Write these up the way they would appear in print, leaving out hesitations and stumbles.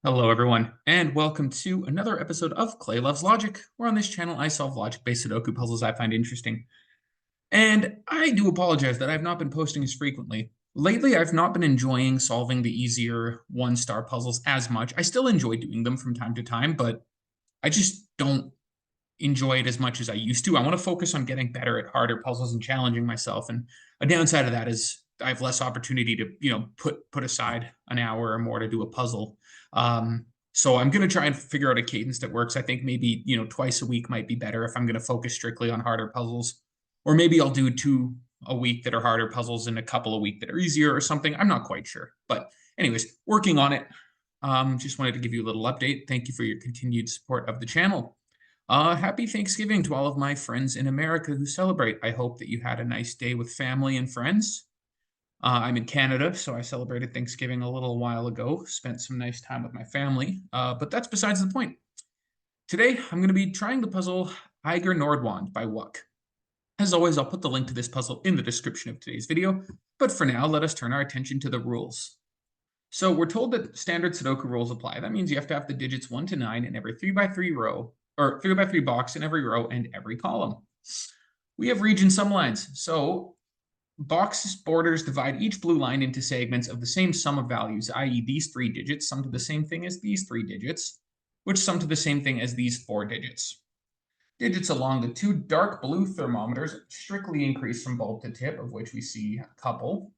Hello, everyone, and welcome to another episode of Clay Loves Logic, where on this channel I solve logic-based Sudoku puzzles I find interesting. And I do apologize that I've not been posting as frequently. Lately, I've not been enjoying solving the easier one-star puzzles as much. I still enjoy doing them from time to time, but I just don't enjoy it as much as I used to. I want to focus on getting better at harder puzzles and challenging myself. And a downside of that is I have less opportunity to, put aside an hour or more to do a puzzle. So I'm going to try and figure out a cadence that works. I think maybe, twice a week might be better if I'm going to focus strictly on harder puzzles. Or maybe I'll do two a week that are harder puzzles and a couple a week that are easier or something. I'm not quite sure. But anyways, working on it. Just wanted to give you a little update. Thank you for your continued support of the channel. Happy Thanksgiving to all of my friends in America who celebrate. I hope that you had a nice day with family and friends. I'm in Canada, so I celebrated Thanksgiving a little while ago. Spent some nice time with my family, but that's besides the point. Today, I'm going to be trying the puzzle Eiger Norwand by Wuck. As always, I'll put the link to this puzzle in the description of today's video, but for now, let us turn our attention to the rules. So we're told that standard Sudoku rules apply. That means you have to have the digits 1 to 9 in every 3x3 row, or 3x3 box in every row and every column. We have region sum lines. So box borders divide each blue line into segments of the same sum of values, i.e. these 3 digits sum to the same thing as these 3 digits, which sum to the same thing as these 4 digits. Digits along the 2 dark blue thermometers strictly increase from bulb to tip, of which we see a couple.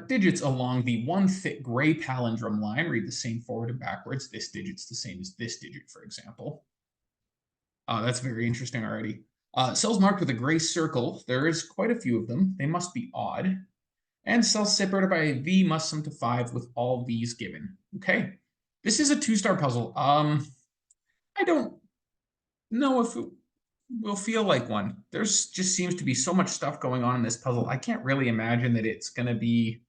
Digits along the 1 thick gray palindrome line read the same forward and backwards. This digit's the same as this digit, for example. That's very interesting already. Cells marked with a gray circle, there is quite a few of them. They must be odd. And cells separated by a V must sum to 5 with all these given. Okay. This is a 2-star puzzle. I don't know if it will feel like one. There's just seems to be so much stuff going on in this puzzle. I can't really imagine that it's going to be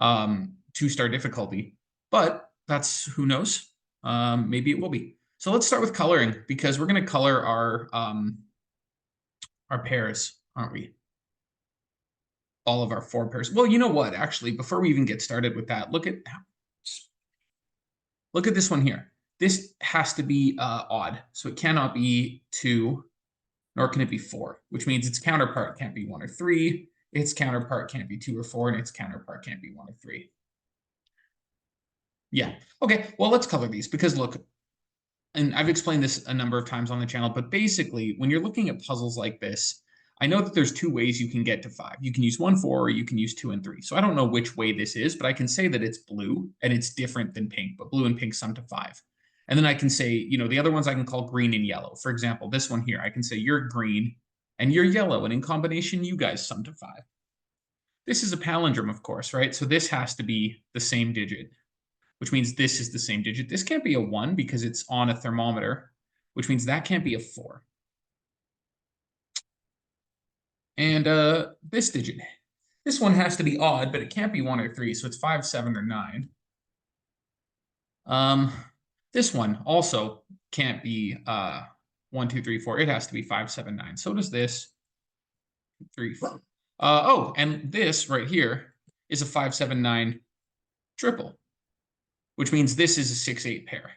2-star difficulty, but that's who knows. Maybe it will be. So let's start with coloring, because we're going to color our pairs, aren't we? All of our 4 pairs. Well, you know what? Actually, before we even get started with that, look at this one here. This has to be odd, so it cannot be 2, nor can it be 4, which means its counterpart can't be 1 or 3. Its counterpart can't be 2 or 4, and its counterpart can't be 1 or 3. Yeah. Okay. Well, let's color these, because look, and I've explained this a number of times on the channel, but basically, when you're looking at puzzles like this, I know that there's 2 ways you can get to 5. You can use 1, 4, or you can use 2 and 3. So I don't know which way this is, but I can say that it's blue, and it's different than pink, but blue and pink sum to 5. And then I can say, the other ones I can call green and yellow. For example, this one here, I can say you're green and you're yellow, and in combination, you guys sum to 5. This is a palindrome, of course, right? So this has to be the same digit, which means this is the same digit. This can't be a 1 because it's on a thermometer, which means that can't be a 4. And this digit, this one has to be odd, but it can't be 1 or 3, so it's 5, 7, or 9. This one also can't be 1, 2, 3, 4. It has to be 5, 7, 9. So does this. 3, 4. Oh, and this right here is a 5, 7, 9 triple, which means this is a 6, 8 pair.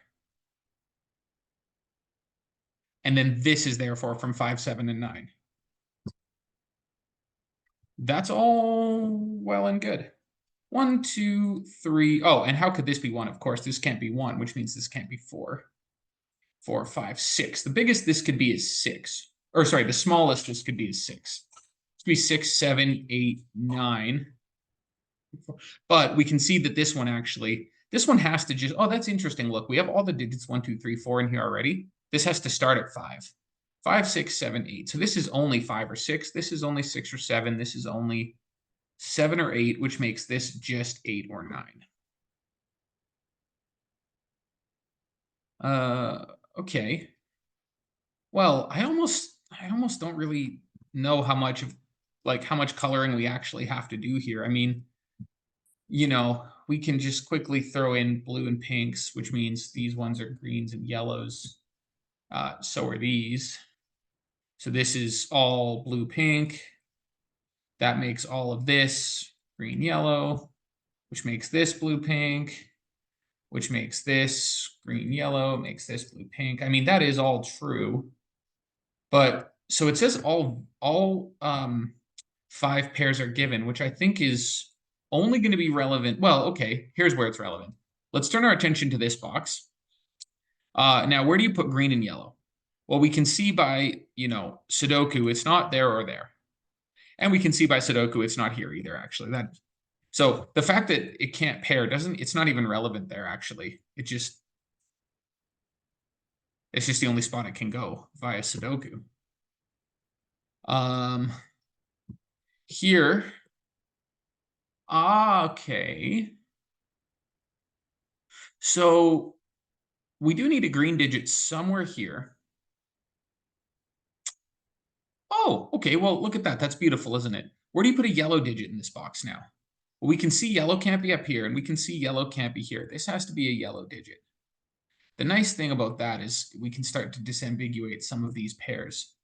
And then this is therefore from 5, 7, and 9. That's all well and good. 1, 2, 3. Oh, and how could this be 1? Of course, this can't be 1, which means this can't be 4. 4, 5, 6. The biggest this could be is 6. Or sorry, the smallest this could be is 6. This could be 6, 7, 8, 9. But we can see that this one actually, this one has to just, oh, that's interesting. Look, we have all the digits 1, 2, 3, 4 in here already. This has to start at 5. 5, 6, 7, 8. So this is only 5 or 6. This is only 6 or 7. This is only 7 or 8, which makes this just 8 or 9. Okay. Well, I almost don't really know how much coloring we actually have to do here. I mean, we can just quickly throw in blue and pinks, which means these ones are greens and yellows. So are these. So this is all blue, pink. That makes all of this green, yellow, which makes this blue, pink. which makes this green, yellow, makes this blue, pink. I mean, that is all true. But so it says all 5 pairs are given, which I think is only going to be relevant. Well, okay, here's where it's relevant. Let's turn our attention to this box. Now, where do you put green and yellow? Well, we can see by, Sudoku, it's not there or there. And we can see by Sudoku, it's not here either, actually. So the fact that it can't pair it's not even relevant there, actually. It's just the only spot it can go via Sudoku. Here. Okay. So we do need a green digit somewhere here. Oh, okay. Well, look at that. That's beautiful, isn't it? Where do you put a yellow digit in this box now? Well, we can see yellow can't be up here, and we can see yellow can't be here. This has to be a yellow digit. The nice thing about that is we can start to disambiguate some of these pairs.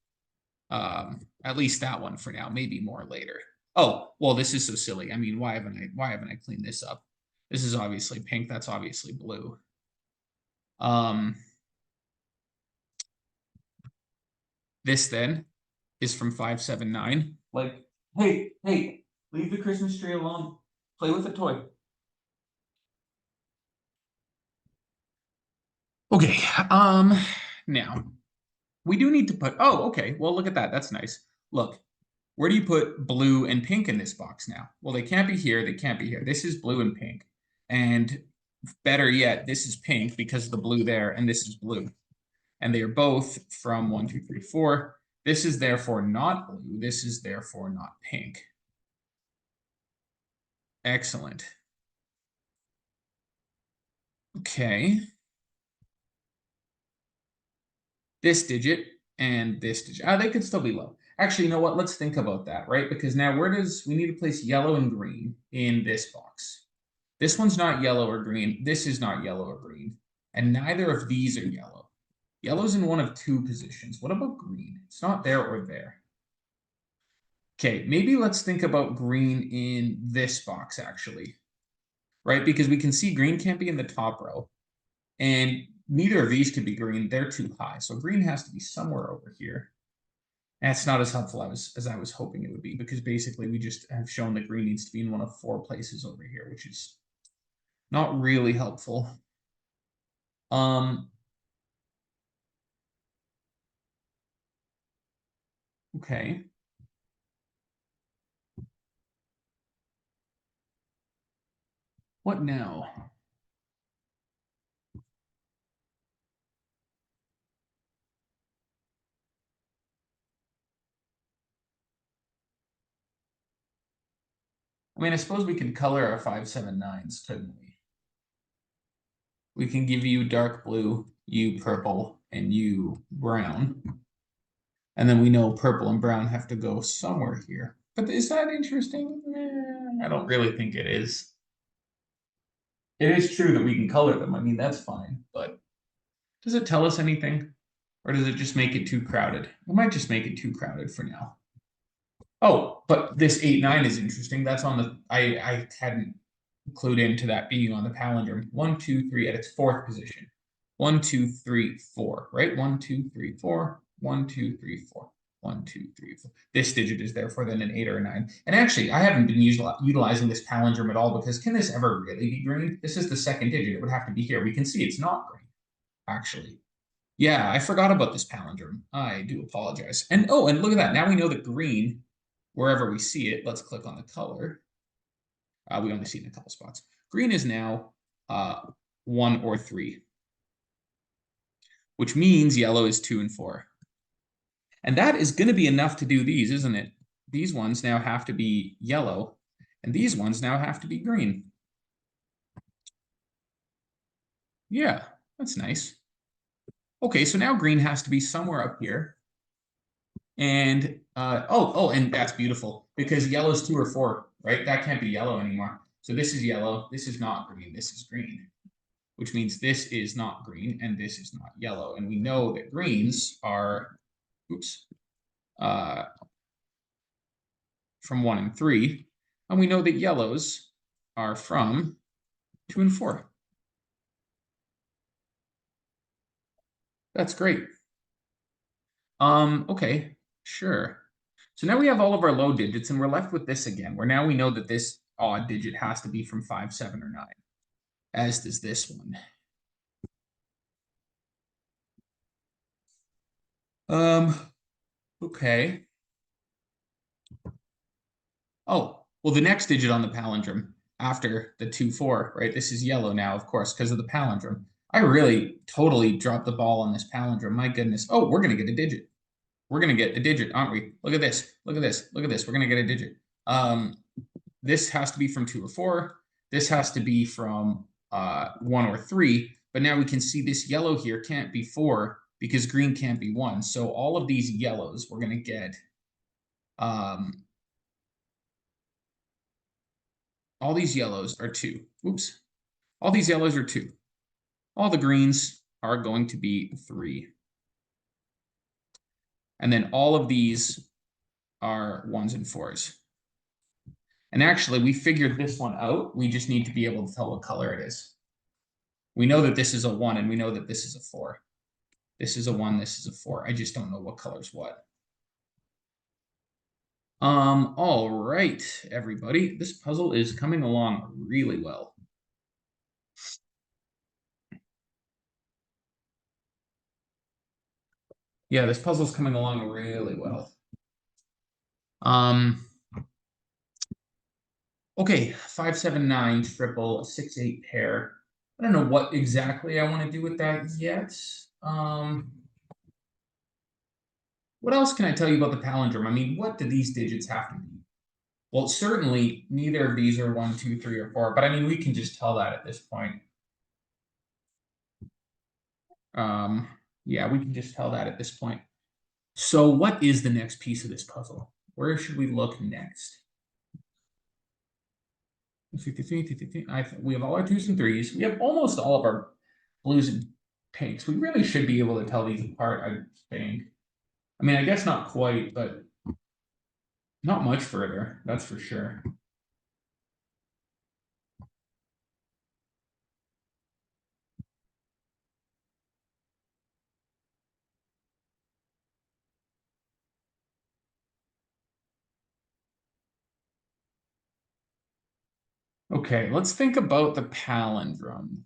At least that one for now, maybe more later. Oh, well, this is so silly. I mean, why haven't I cleaned this up? This is obviously pink. That's obviously blue. This then is from 579. Like, hey, leave the Christmas tree alone. Play with a toy. Okay, now we do need to put, oh, okay, well, look at that. That's nice. Look, where do you put blue and pink in this box now? Well, they can't be here. They can't be here. This is blue and pink. And better yet, this is pink because of the blue there, and this is blue. And they are both from 1, 2, 3, 4. This is therefore not blue. This is therefore not pink. Excellent. Okay. This digit and this digit. They could still be low. Actually, you know what? Let's think about that, right? Because now we need to place yellow and green in this box. This one's not yellow or green. This is not yellow or green. And neither of these are yellow. Yellow's in one of 2 positions. What about green? It's not there or there. Okay, maybe let's think about green in this box, actually. Right? Because we can see green can't be in the top row. And neither of these could be green. They're too high. So green has to be somewhere over here. And it's not as helpful as I was hoping it would be, because basically we just have shown that green needs to be in one of 4 places over here, which is not really helpful. Okay. What now? I mean, I suppose we could color our 579s, couldn't we? We can give you dark blue, you purple, and you brown. And then we know purple and brown have to go somewhere here. But is that interesting? I don't really think it is. It is true that we can color them. I mean, that's fine. But does it tell us anything? Or does it just make it too crowded? It might just make it too crowded for now. Oh, but this 8-9 is interesting. That's on the, I hadn't clued into that being on the palindrome. 1, 2, 3 at its 4th position. 1, 2, 3, 4, right? 1, 2, 3, 4. 1, 2, 3, 4. 1, 2, 3, 4. This digit is therefore then an 8 or a 9. And actually, I haven't been utilizing this palindrome at all, because can this ever really be green? This is the 2nd digit. It would have to be here. We can see it's not green, actually. Yeah, I forgot about this palindrome. I do apologize. And oh, and look at that. Now we know that green, wherever we see it, let's click on the color. We only see it in a couple spots. Green is now 1 or 3, which means yellow is 2 and 4. And that is going to be enough to do these, isn't it? These ones now have to be yellow, and these ones now have to be green. Yeah, that's nice. Okay, so now green has to be somewhere up here. And, and that's beautiful, because yellow's 2 or 4, right? That can't be yellow anymore. So this is yellow, this is not green, this is green, which means this is not green, and this is not yellow. And we know that greens are, from 1 and 3, and we know that yellows are from 2 and 4. That's great. Okay, sure. So now we have all of our low digits, and we're left with this again, where now we know that this odd digit has to be from 5, 7, or 9, as does this one. Okay. Oh, well, the next digit on the palindrome after the 2, 4, right? This is yellow now, of course, because of the palindrome. I really totally dropped the ball on this palindrome. My goodness. Oh, we're going to get a digit. We're going to get a digit, aren't we? Look at this. Look at this. Look at this. We're going to get a digit. This has to be from 2 or 4. This has to be from 1 or 3. But now we can see this yellow here can't be 4 because green can't be 1. So all of these yellows we're going to get all these yellows are 2. Oops. All these yellows are 2. All the greens are going to be 3. And then all of these are 1s and 4s. And actually, we figured this one out. We just need to be able to tell what color it is. We know that this is a 1, and we know that this is a 4. This is a 1, this is a 4. I just don't know what color's what. All right, everybody. This puzzle is coming along really well. Yeah, this puzzle's coming along really well. Okay, 5, 7, 9, triple, 6, 8 pair. I don't know what exactly I want to do with that yet. What else can I tell you about the palindrome? I mean, what do these digits have to be? Well, certainly neither of these are 1, 2, 3, or 4, but I mean, we can just tell that at this point. Yeah, we can just tell that at this point. So what is the next piece of this puzzle? Where should we look next? We have all our 2s and 3s. We have almost all of our blues and pinks. We really should be able to tell these apart, I think. I mean, I guess not quite, but not much further, that's for sure. Okay, let's think about the palindrome.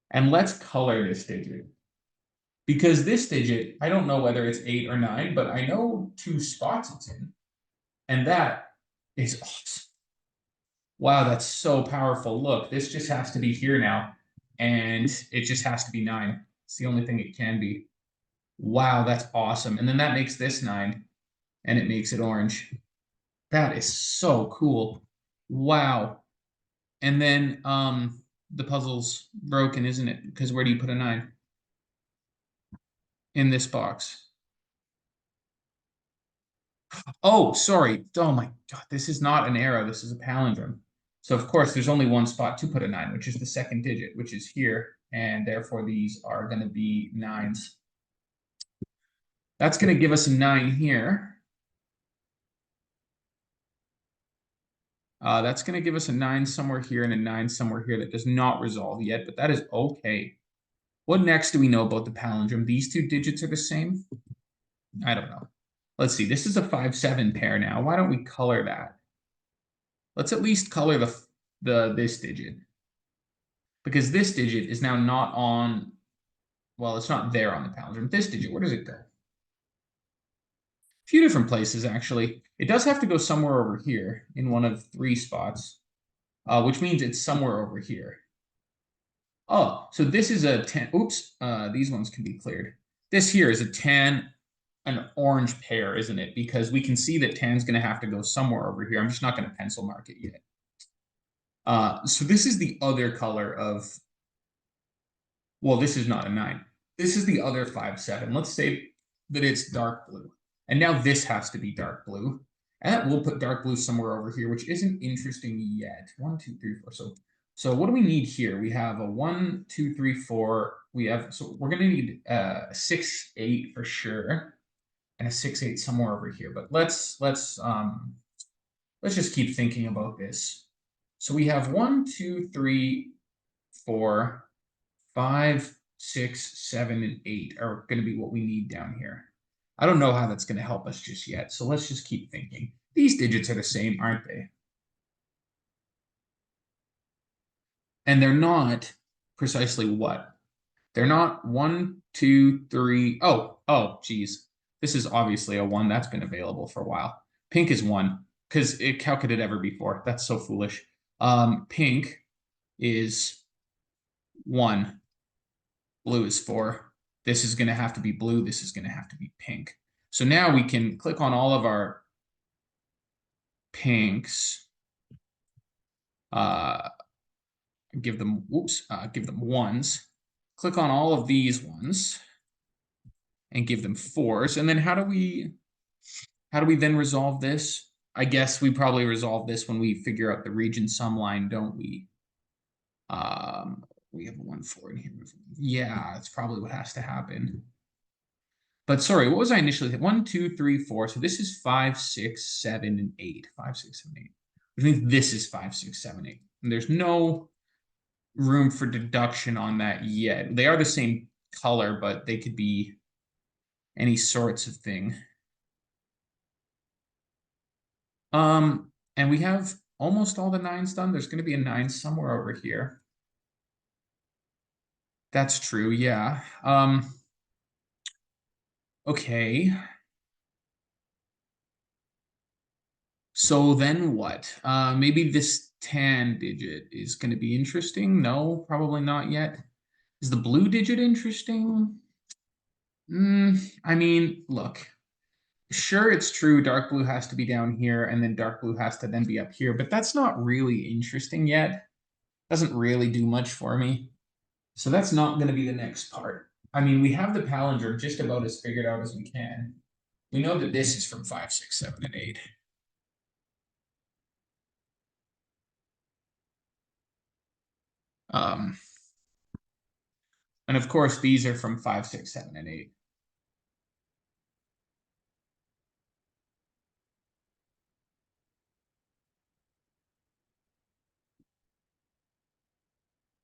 And let's color this digit. Because this digit, I don't know whether it's 8 or 9, but I know 2 spots it's in. And that is awesome. Wow, that's so powerful. Look, this just has to be here now. And it just has to be 9. It's the only thing it can be. Wow, that's awesome. And then that makes this 9. And it makes it orange. That is so cool. Wow. And then the puzzle's broken, isn't it? Because where do you put a 9? In this box. Oh, sorry. Oh my God, this is not an arrow. This is a palindrome. So of course, there's only one spot to put a 9, which is the second digit, which is here. And therefore, these are going to be 9s. That's going to give us a 9 here. That's going to give us a 9 somewhere here and a 9 somewhere here that does not resolve yet, but that is okay. What next do we know about the palindrome? These 2 digits are the same? I don't know. Let's see. This is a 5, 7 pair now. Why don't we color that? Let's at least color this digit. Because this digit is now not on, well, it's not there on the palindrome. This digit, where does it go? A few different places, actually. It does have to go somewhere over here in one of 3 spots, which means it's somewhere over here. Oh, so this is a 10. Oops, these ones can be cleared. This here is a 10, an orange pair, isn't it? Because we can see that 10 is going to have to go somewhere over here. I'm just not going to pencil mark it yet. So this is the other color of, well, this is not a 9. This is the other 5, 7. Let's say that it's dark blue. And now this has to be dark blue. And we'll put dark blue somewhere over here, which isn't interesting yet. 1, 2, 3, 4. So what do we need here? We have a 1, 2, 3, 4. So we're going to need a 6, 8 for sure. And a 6, 8 somewhere over here. But let's just keep thinking about this. So we have 1, 2, 3, 4, 5, 6, 7, and 8 are going to be what we need down here. I don't know how that's going to help us just yet, so let's just keep thinking. These digits are the same, aren't they? And they're not precisely what? They're not 1, 2, 3. Oh, geez. This is obviously a 1 that's been available for a while. Pink is 1, because how could it ever be 4? That's so foolish. Pink is 1. Blue is 4. This is going to have to be blue. This is going to have to be pink. So now we can click on all of our pinks. Give them 1s. Click on all of these ones and give them 4s. And then how do we then resolve this? I guess we probably resolve this when we figure out the region sum line, don't we? We have a 1, 4 in here. Yeah, that's probably what has to happen. But sorry, what was I initially thinking? 1, 2, 3, 4. So this is 5, 6, 7, and 8. 5, 6, 7, 8. Which means this is 5, 6, 7, 8. And there's no room for deduction on that yet. They are the same color, but they could be any sorts of thing. And we have almost all the 9s done. There's going to be a 9 somewhere over here. That's true, yeah. Okay. So then what? Maybe this tan digit is going to be interesting. No, probably not yet. Is the blue digit interesting? I mean, look. Sure, it's true. Dark blue has to be down here, and then dark blue has to then be up here. But that's not really interesting yet. Doesn't really do much for me. So that's not going to be the next part. I mean, we have the palindrome just about as figured out as we can. We know that this is from 5, 6, 7, and 8. And of course, these are from 5, 6, 7, and 8.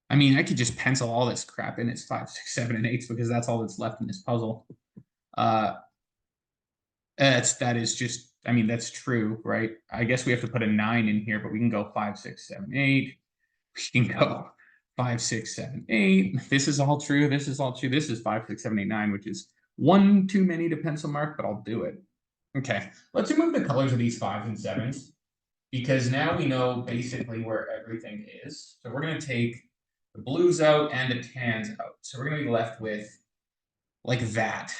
I mean, I could just pencil all this crap in as 5, 6, 7, and 8 because that's all that's left in this puzzle. That is just, I mean, that's true, right? I guess we have to put a 9 in here, but we can go 5, 6, 7, 8. We can go 5, 6, 7, 8. This is all true. This is all true. This is 5, 6, 7, 8, 9, which is one too many to pencil mark, but I'll do it. Okay, let's remove the colors of these 5s and 7s because now we know basically where everything is. So we're going to take the blues out and the tans out. So we're going to be left with like that.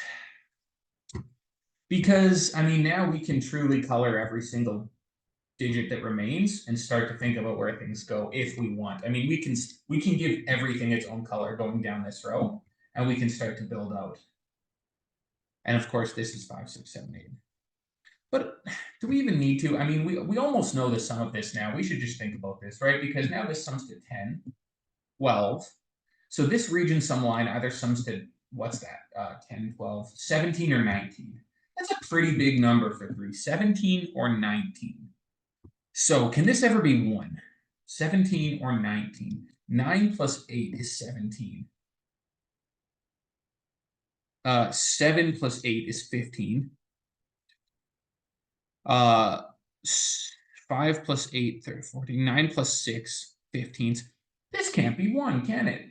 Because, I mean, now we can truly color every single digit that remains and start to think about where things go if we want. I mean, we can give everything its own color going down this row, and we can start to build out. And of course, this is 5, 6, 7, 8. But do we even need to? I mean, we almost know the sum of this now. We should just think about this, right? Because now this sums to 10, 12. So this region sum line either sums to, what's that? 10, 12, 17, or 19. That's a pretty big number for 3. 17 or 19. So can this ever be 1? 17 or 19? 9 plus 8 is 17. 7 plus 8 is 15. 5 plus 8, 30, 40. 9 plus 6, 15. This can't be 1, can it?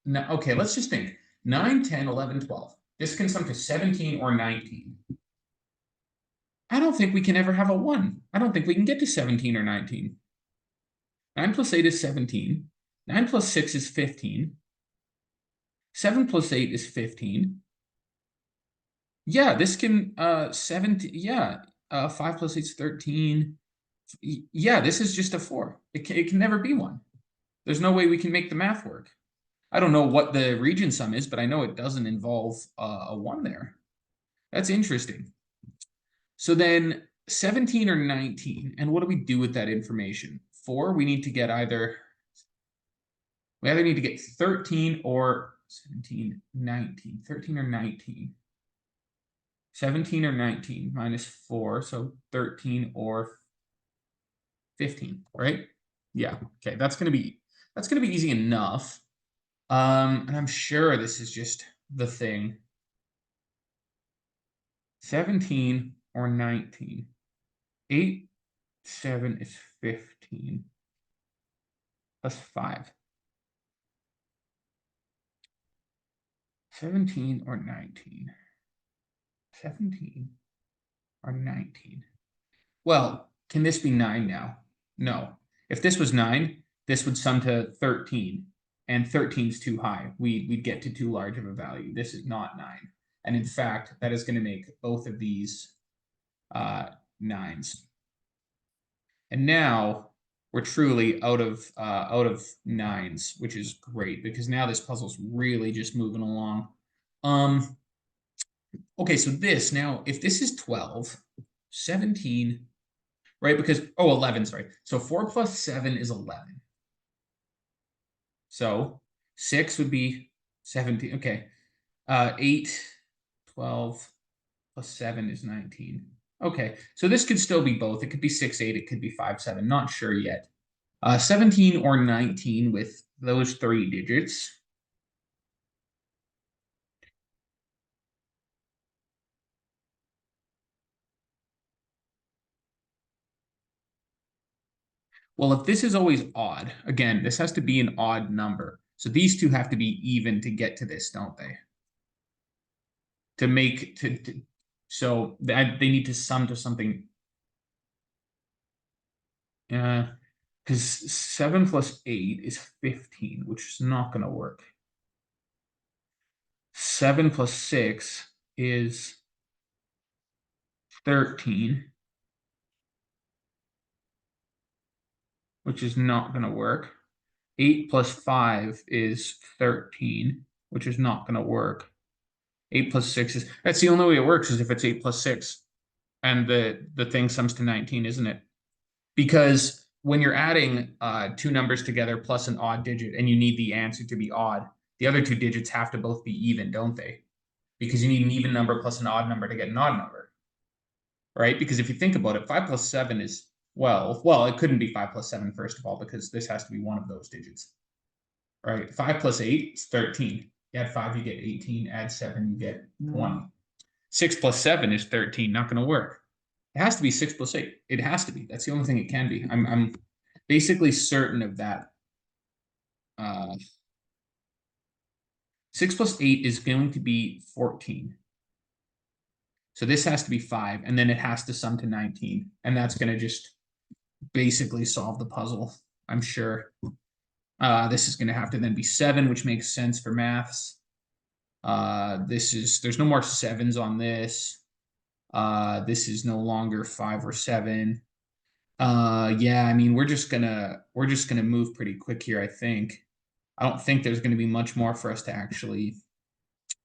No, okay, let's just think. 9, 10, 11, 12. This can sum to 17 or 19. I don't think we can ever have a 1. I don't think we can get to 17 or 19. 9 plus 8 is 17. 9 plus 6 is 15. 7 plus 8 is 15. Yeah, this can, 17, yeah. 5 plus 8 is 13. Yeah, this is just a 4. It can never be 1. There's no way we can make the math work. I don't know what the region sum is, but I know it doesn't involve a 1 there. That's interesting. So then 17 or 19, and what do we do with that information? 4, we need to get we either need to get 13 or 17, 19, 13 or 19. 17 or 19 minus 4, so 13 or 15, right? Yeah, okay, that's gonna be easy enough. And I'm sure this is just the thing. 17 or 19. 8, 7 is 15. Plus 5. 17 or 19. 17 or 19. Well, can this be 9 now? No. If this was 9, this would sum to 13. And 13 is too high. We'd get to too large of a value. This is not 9. And in fact, that is going to make both of these 9s. And now we're truly out of 9s, which is great because now this puzzle's really just moving along. Okay, so this now, if this is 12, 17, right? Because 11, sorry. So 4 plus 7 is 11. So 6 would be 17. Okay. 8, 12 plus 7 is 19. Okay, so this could still be both. It could be 6, 8. It could be 5, 7. Not sure yet. 17 or 19 with those 3 digits. Well, if this is always odd, again, this has to be an odd number. So these two have to be even to get to this, don't they? To make so that they need to sum to something. Because 7 plus 8 is 15, which is not going to work. 7 plus 6 is 13, which is not going to work. 8 plus 5 is 13, which is not going to work. 8 plus 6 is, that's the only way it works is if it's 8 plus 6. And the thing sums to 19, isn't it? Because when you're adding 2 numbers together plus an odd digit and you need the answer to be odd, the other 2 digits have to both be even, don't they? Because you need an even number plus an odd number to get an odd number, right? Because if you think about it, 5 plus 7 is, well, it couldn't be 5 plus 7, first of all, because this has to be one of those digits, right? 5 plus 8 is 13. You add 5, you get 18. Add 7, you get 20. 6 plus 7 is 13. Not going to work. It has to be 6 plus 8. It has to be. That's the only thing it can be. I'm basically certain of that. 6 plus 8 is going to be 14. So this has to be 5, and then it has to sum to 19. And that's going to just basically solve the puzzle, I'm sure. This is going to have to then be 7, which makes sense for maths. There's no more 7s on this. This is no longer 5 or 7. Yeah, I mean, we're just gonna move pretty quick here, I think. I don't think there's gonna be much more for us to actually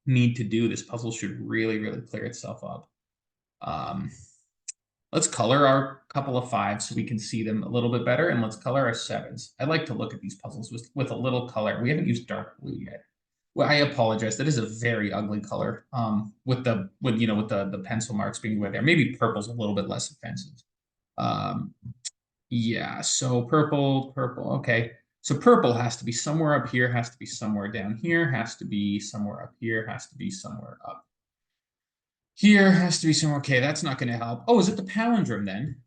need to do. This puzzle should really, really clear itself up. Let's color our couple of 5s so we can see them a little bit better, and let's color our 7s. I like to look at these puzzles with a little color. We haven't used dark blue yet. Well, I apologize. That is a very ugly color. With the pencil marks being right there. Maybe purple's a little bit less offensive. Yeah, so purple. Okay. So purple has to be somewhere up here, has to be somewhere down here, has to be somewhere up here, has to be somewhere up here, has to be somewhere. Okay, that's not going to help. Oh, is it the palindrome then?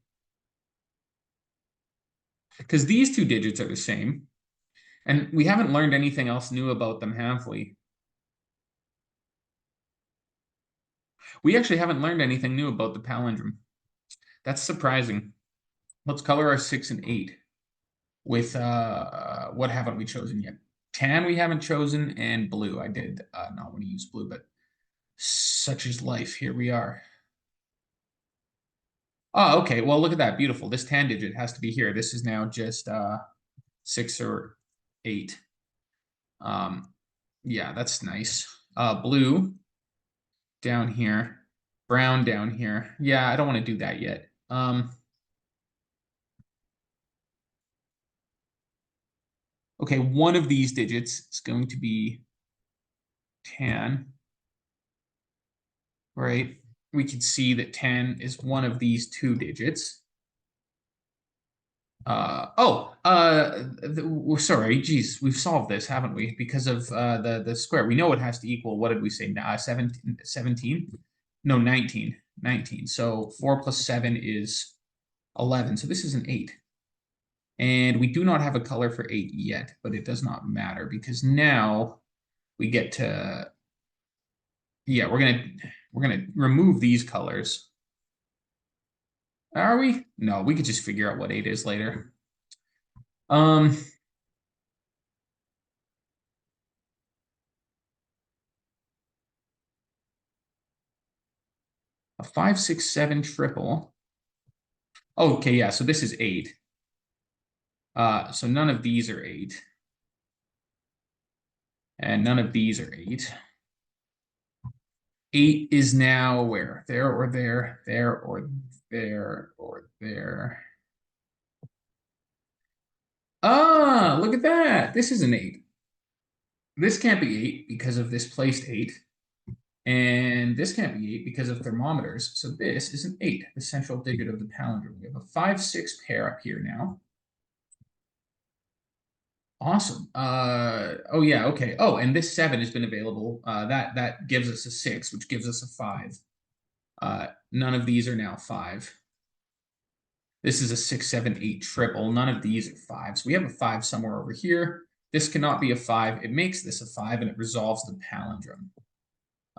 Because these 2 digits are the same. And we haven't learned anything else new about them, have we? We actually haven't learned anything new about the palindrome. That's surprising. Let's color our 6 and 8 with what haven't we chosen yet? Tan we haven't chosen, and blue. I did not want to use blue, but such is life. Here we are. Oh, okay. Well, look at that. Beautiful. This tan digit has to be here. This is now just 6 or 8. Yeah, that's nice. Blue down here, brown down here. Yeah, I don't want to do that yet. Okay, one of these digits is going to be tan, right? We can see that 10 is one of these 2 digits. Sorry, geez, we've solved this, haven't we? Because of the square. We know it has to equal, what did we say? 17? No, 19. 19. So 4 plus 7 is 11. So this is an 8. And we do not have a color for 8 yet, but it does not matter because now we get to, yeah, we're gonna remove these colors. Are we? No, we could just figure out what 8 is later. A 5, 6, 7 triple. Oh, okay, yeah, so this is 8. So none of these are 8. And none of these are 8. 8 is now where? There or there, there or there or there. Ah, look at that. This is an 8. This can't be 8 because of this placed 8. And this can't be 8 because of thermometers. So this is an 8, the central digit of the palindrome. We have a 5, 6 pair up here now. Awesome. Oh yeah, okay. Oh, and this 7 has been available. That gives us a 6, which gives us a 5. None of these are now 5. This is a 6, 7, 8 triple. None of these are 5. So we have a 5 somewhere over here. This cannot be a 5. It makes this a 5, and it resolves the palindrome.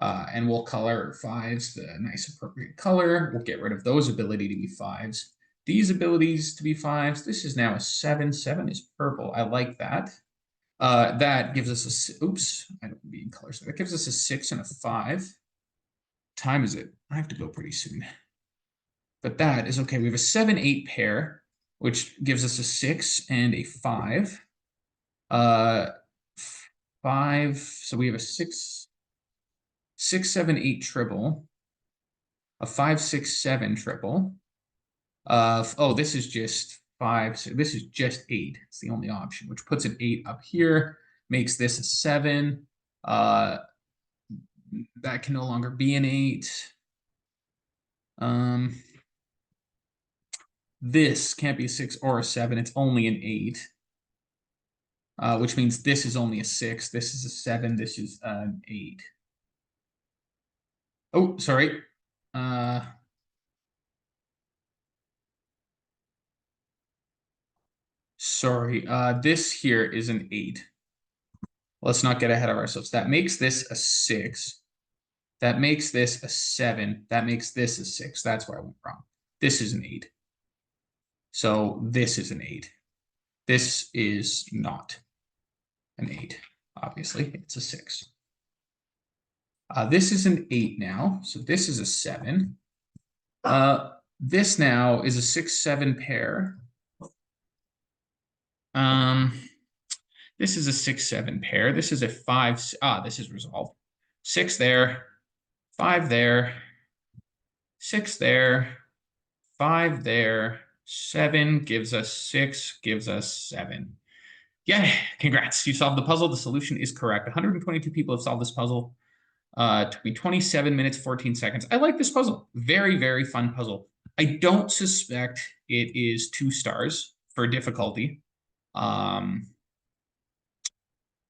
And we'll color 5s the nice appropriate color. We'll get rid of those ability to be 5s. These abilities to be 5s. This is now a 7. 7 is purple. I like that. That gives us a, oops, I don't need colors. That gives us a 6 and a 5. Time is it? I have to go pretty soon. But that is okay. We have a 7, 8 pair, which gives us a 6 and a 5. 5, so we have a 6, 6, 7, 8 triple. A 5, 6, 7 triple. Oh, this is just 5. So this is just 8. It's the only option, which puts an 8 up here, makes this a 7. That can no longer be an 8. This can't be a 6 or a 7. It's only an 8. Which means this is only a 6. This is a 7. This is an 8. Oh, sorry. Sorry. This here is an 8. Let's not get ahead of ourselves. That makes this a 6. That makes this a 7. That makes this a 6. That's where I went wrong. This is an 8. So this is an 8. This is not an 8. Obviously, it's a 6. This is an 8 now. So this is a 7. This now is a 6, 7 pair. This is a 6, 7 pair. This is a 5. This is resolved. 6 there, 5 there, 6 there, 5 there, 7 gives us 6, gives us 7. Yeah, congrats. You solved the puzzle. The solution is correct. 122 people have solved this puzzle. Took me 27 minutes, 14 seconds. I like this puzzle. Very, very fun puzzle. I don't suspect it is 2 stars for difficulty.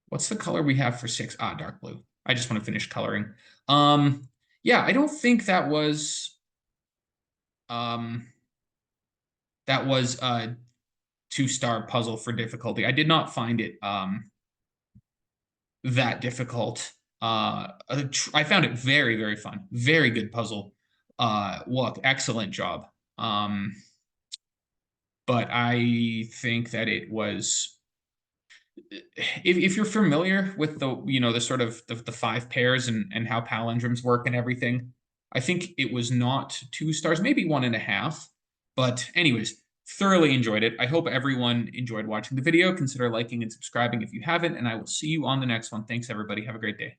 What's the color we have for 6? Dark blue. I just want to finish coloring. Yeah, I don't think that was a 2-star puzzle for difficulty. I did not find it that difficult. I found it very, very fun. Very good puzzle. Look, excellent job. But I think that it was, if you're familiar with the sort of the 5 pairs and how palindromes work and everything, I think it was not 2 stars, maybe 1.5. But anyways, thoroughly enjoyed it. I hope everyone enjoyed watching the video. Consider liking and subscribing if you haven't, and I will see you on the next one. Thanks, everybody. Have a great day.